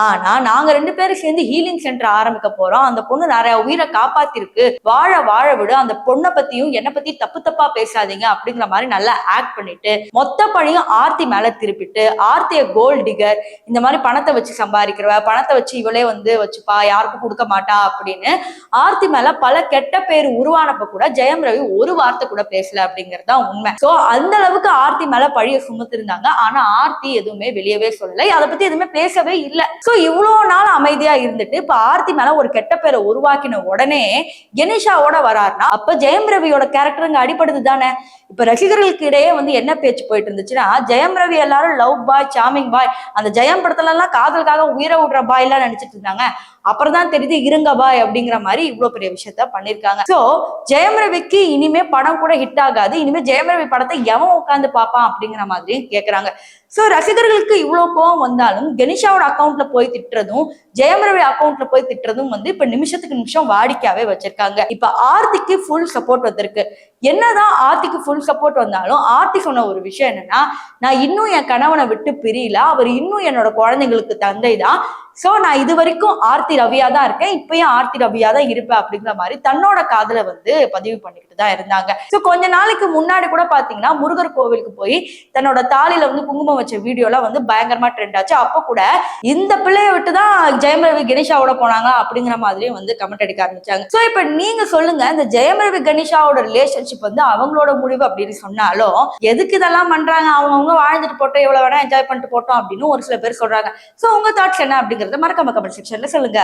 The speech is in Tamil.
ஆனா நாங்க 2 பேரும் சேர்ந்து ஹீலிங் சென்டர் ஆரம்பிக்க போறோம், அந்த பொண்ணு நிறைய உயிரை காப்பாத்திருக்கு, வாழ வாழ விடு, அந்த பொண்ணை பத்தியும் என்னை பத்தி தப்பு தப்பா பேசாதீங்க அப்படிங்கிற மாதிரி நல்லா ஆக்ட் பண்ணிட்டு மொத்த பழியும் ஆர்த்தி மேல திருப்பிட்டு, ஆர்த்திய கோல்ட் டிகர், இந்த மாதிரி பணத்தை வச்சு சம்பாதிக்கிறவ, பணத்தை வச்சு இவளே வச்சுப்பா, யாருக்கும் கொடுக்க மாட்டா அப்படின்னு ஆர்த்தி மேல பல கெட்ட பேர் உருவானப்ப கூட ஜெயம் ரவி ஒரு வார்த்தை கூட பேசல அப்படிங்கிறது தான் உண்மை. சோ அந்த அளவுக்கு ஆர்த்தி மேல பழிய சுமத்திருந்தாங்க. ஆனா ஆர்த்தி எதுவுமே வெளியவே சொல்லலை, அதை பத்தி எதுவுமே பேசவே இல்லை. சோ இவ்வளவு நாள் அமைதியா இருந்துட்டு இப்ப ஆர்த்தி மேல ஒரு கெட்ட பேரை உருவாக்கின உடனே கணேஷாவோட வராருன்னா அப்ப ஜெயம் ரவியோட கேரக்டர் இங்க அடிபடுது தானே. இப்ப ரசிகர்களுக்கு இடையே என்ன பேச்சு போயிட்டு இருந்துச்சுன்னா, ஜெயம் ரவி எல்லாரும் லவ் பாய், சாமிங் பாய், அந்த ஜெயம் படத்துல எல்லாம் காதலுக்காக உயிரை விடுற பாய் எல்லாம் நினைச்சிட்டு இருந்தாங்க. அப்புறம் தான் தெரியுது இருங்க பாய் அப்படிங்கிற மாதிரி இவ்வளவு பெரிய விஷயத்த பண்ணிருக்காங்க. சோ ஜெயம் ரவிக்கு இனிமே படம் கூட ஹிட் ஆகாது, இனிமே ஜெயம் ரவி படத்தை எவன் உட்காந்து பார்ப்பான் அப்படிங்கிற மாதிரி கேக்குறாங்க. சோ ரசிகர்களுக்கு இவ்வளவு கோவம் வந்தாலும் கணேஷாவோட அக்கௌண்ட்ல போய் திட்டுறதும், ஜெயம் ரவி அக்கௌண்ட்ல போய் திட்டுறதும் இப்ப நிமிஷத்துக்கு நிமிஷம் வாடிக்கையாவே வச்சிருக்காங்க. இப்ப ஆர்த்திக்கு ஃபுல் சப்போர்ட் வந்திருக்கு. என்னதான் ஆர்த்திக்கு ஃபுல் சப்போர்ட் வந்தாலும் ஆர்த்தி சொன்ன ஒரு விஷயம் என்னன்னா, நான் இன்னும் என் கணவனை விட்டு பிரியல, அவர் இன்னும் என்னோட குழந்தைங்களுக்கு தந்தை தான். சோ நான் இது வரைக்கும் ஆர்த்தி ரவியா தான் இருக்கேன், இப்பயும் ஆர்த்தி ரவியா தான் இருப்பேன் அப்படிங்கிற மாதிரி தன்னோட காதல பதிவு பண்ணிக்கிட்டு தான் இருந்தாங்க. சோ கொஞ்ச நாளைக்கு முன்னாடி கூட பாத்தீங்கன்னா முருகர் கோவிலுக்கு போய் தன்னோட தாலியில குங்குமம் வச்ச வீடியோ எல்லாம் பயங்கரமா ட்ரெண்ட் ஆச்சு. அப்ப கூட இந்த பிள்ளைய விட்டுதான் ஜெயம் ரவி கணேஷாவோட போனாங்க அப்படிங்கிற மாதிரியும் கமெண்ட் அடிக்க ஆரம்பிச்சாங்க. சோ இப்ப நீங்க சொல்லுங்க, இந்த ஜெயம் ரவி கணேஷாவோட ரிலேஷன்ஷிப் அவங்களோட முடிவு அப்படின்னு சொன்னாலும் எதுக்கு இதெல்லாம் பண்றாங்க, அவங்க வாழ்ந்துட்டு போட்டோம், எவ்வளவு வேணா என்ஜாய் பண்ணிட்டு போட்டோம் அப்படின்னு ஒரு சில பேர் சொல்றாங்க. சோ உங்க தாட்ஸ் என்ன அப்படிங்கறத மறக்காம கமெண்ட் செக்ஷன்ல சொல்லுங்க.